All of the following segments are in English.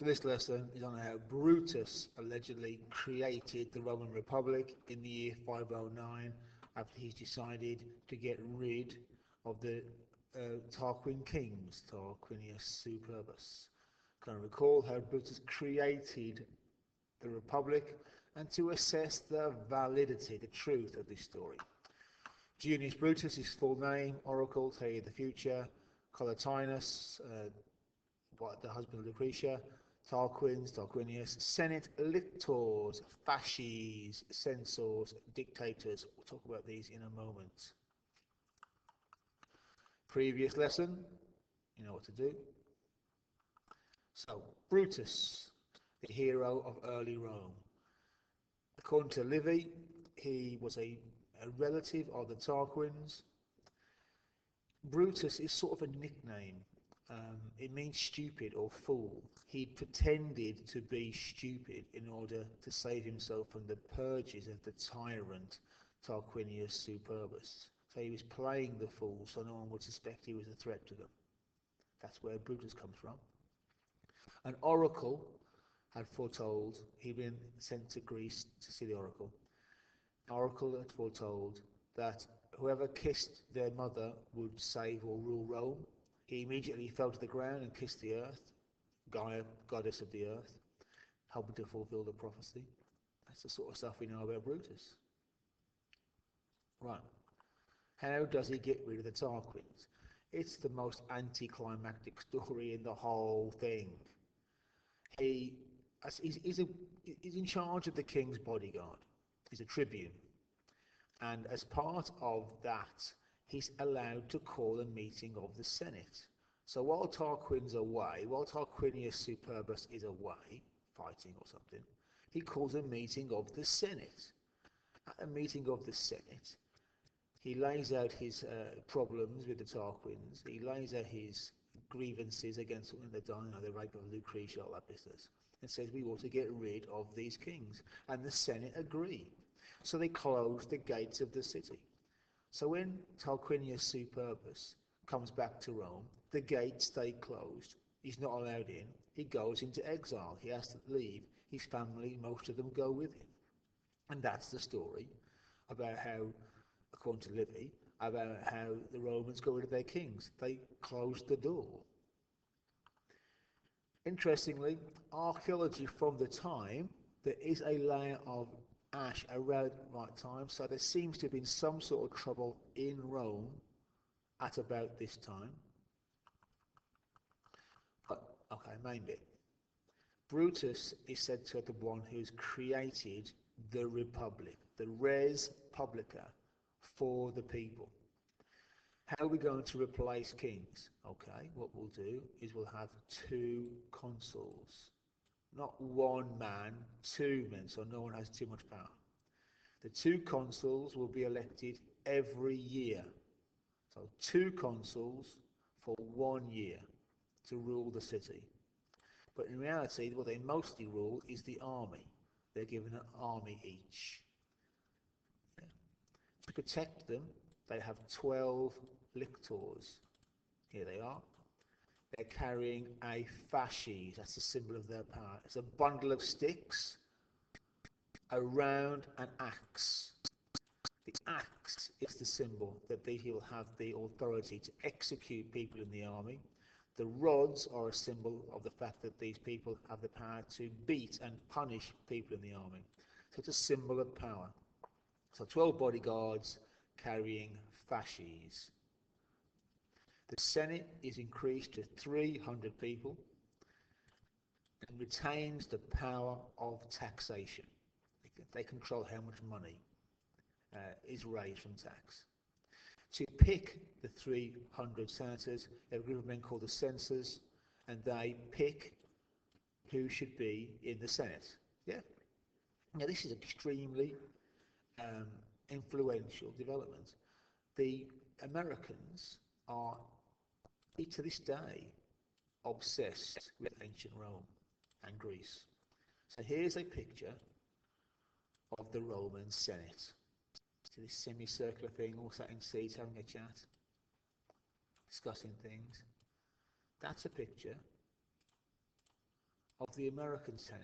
So this lesson is on how Brutus allegedly created the Roman Republic in the year 509 after he's decided to get rid of the Tarquin kings, Tarquinius Superbus. Can I recall how Brutus created the Republic and to assess the validity, the truth of this story. Junius Brutus, his full name, oracle, tell you the future. Collatinus, the husband of Lucretia. Tarquins, Tarquinius, Senate lictors, fasces, censors, dictators. We'll talk about these in a moment. Previous lesson, you know what to do. So, Brutus, the hero of early Rome. According to Livy, he was a relative of the Tarquins. Brutus is sort of a nickname. It means stupid or fool. He pretended to be stupid in order to save himself from the purges of the tyrant Tarquinius Superbus. So he was playing the fool so no one would suspect he was a threat to them. That's where Brutus comes from. An oracle had foretold, he'd been sent to Greece to see the oracle. An oracle had foretold that whoever kissed their mother would save or rule Rome. He immediately fell to the ground and kissed the earth, Gaia, goddess of the earth, helping to fulfill the prophecy. That's the sort of stuff we know about Brutus. Right. How does he get rid of the Tarquins? It's the most anticlimactic story in the whole thing. He's in charge of the king's bodyguard. He's a tribune. And as part of that, he's allowed to call a meeting of the Senate. So while Tarquin's away, while Tarquinius Superbus is away, fighting or something, he calls a meeting of the Senate. At a meeting of the Senate, he lays out his problems with the Tarquins. He lays out his grievances against them, the rape of Lucretia, all that business, and says we ought to get rid of these kings. And the Senate agree. So they close the gates of the city. So when Tarquinius Superbus comes back to Rome, the gates stay closed. He's not allowed in. He goes into exile. He has to leave. His family, most of them go with him. And that's the story about how, according to Livy, about how the Romans got rid of their kings. They closed the door. Interestingly, archaeology from the time, there is a layer of ash around the right time, so there seems to have been some sort of trouble in Rome at about this time. But, okay, main bit. Brutus is said to have the one who's created the Republic, the res publica, for the people. How are we going to replace kings? Okay, what we'll do is we'll have two consuls. Not one man, two men, so no one has too much power. The two consuls will be elected every year. So two consuls for 1 year to rule the city. But in reality, what they mostly rule is the army. They're given an army each. Yeah. To protect them, they have 12 lictors. Here they are. They're carrying a fasces, that's the symbol of their power. It's a bundle of sticks around an axe. The axe is the symbol that he will have the authority to execute people in the army. The rods are a symbol of the fact that these people have the power to beat and punish people in the army. So it's a symbol of power. So 12 bodyguards carrying fasces. The Senate is increased to 300 people and retains the power of taxation. They control how much money is raised from tax. To pick the 300 senators, there are a group of men called the censors, and they pick who should be in the Senate. Yeah. Now this is extremely influential development. The Americans are, to this day, obsessed with ancient Rome and Greece. So here's a picture of the Roman Senate. So this semicircular thing, all sat in seats having a chat, discussing things. That's a picture of the American Senate.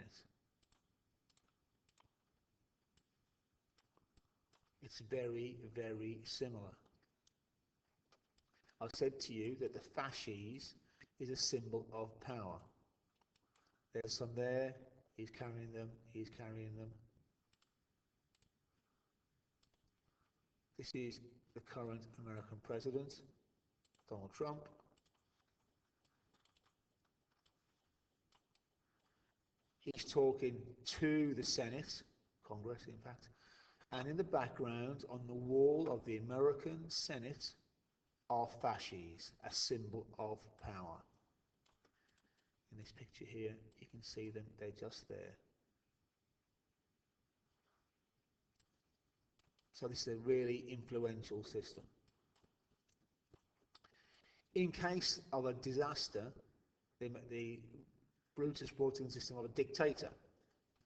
It's very, very similar. I've said to you that the fasces is a symbol of power. There's some there, he's carrying them, he's carrying them. This is the current American president, Donald Trump. He's talking to the Senate, Congress in fact, and in the background on the wall of the American Senate are fasces, a symbol of power. In this picture here, you can see them, they're just there. So this is a really influential system. In case of a disaster, the Brutus brought in the system of a dictator.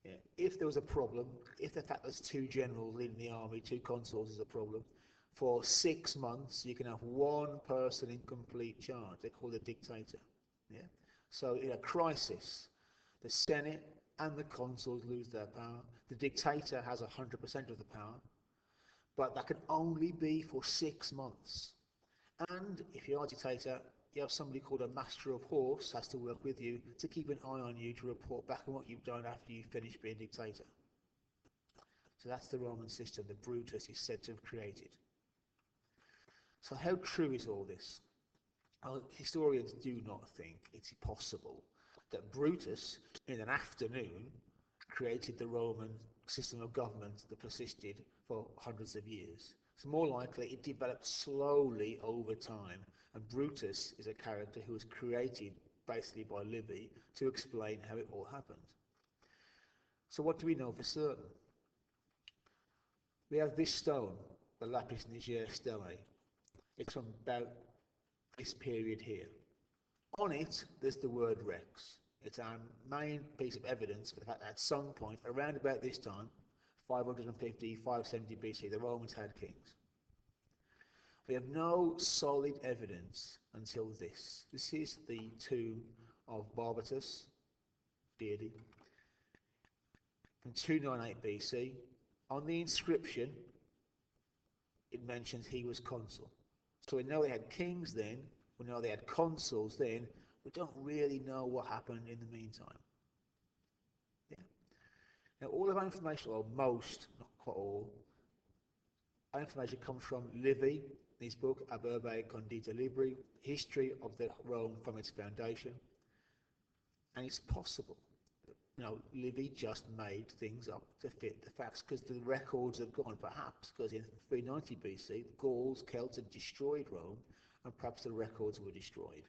Yeah. If there was a problem, if the fact there's two generals in the army, two consuls is a problem, for 6 months you can have one person in complete charge. They're called a dictator. Yeah. So in a crisis, the Senate and the consuls lose their power. The dictator has 100% of the power, but that can only be for 6 months. And if you're a dictator, you have somebody called a master of horse has to work with you to keep an eye on you to report back on what you've done after you finish being dictator. So that's the Roman system that Brutus is said to have created. So how true is all this? Well, historians do not think it's possible that Brutus, in an afternoon, created the Roman system of government that persisted for hundreds of years. It's more likely it developed slowly over time, and Brutus is a character who was created basically by Livy to explain how it all happened. So what do we know for certain? We have this stone, the lapis niger stele. It's from about this period here. On it, there's the word Rex. It's our main piece of evidence for the fact that at some point, around about this time, 550, 570 BC, the Romans had kings. We have no solid evidence until this. This is the tomb of Brutus, deity, from 298 BC. On the inscription, it mentions he was consul. So we know they had kings then, we know they had consuls then, we don't really know what happened in the meantime. Yeah. Now all of our information, or most, not quite all, our information comes from Livy, in his book Ab Urbe Condita Libri, History of the Rome from its Foundation. And it's possible that Livy just made things up to fit the facts, because the records have gone, perhaps, because in 390 BC, the Gauls, Celts had destroyed Rome, and perhaps the records were destroyed.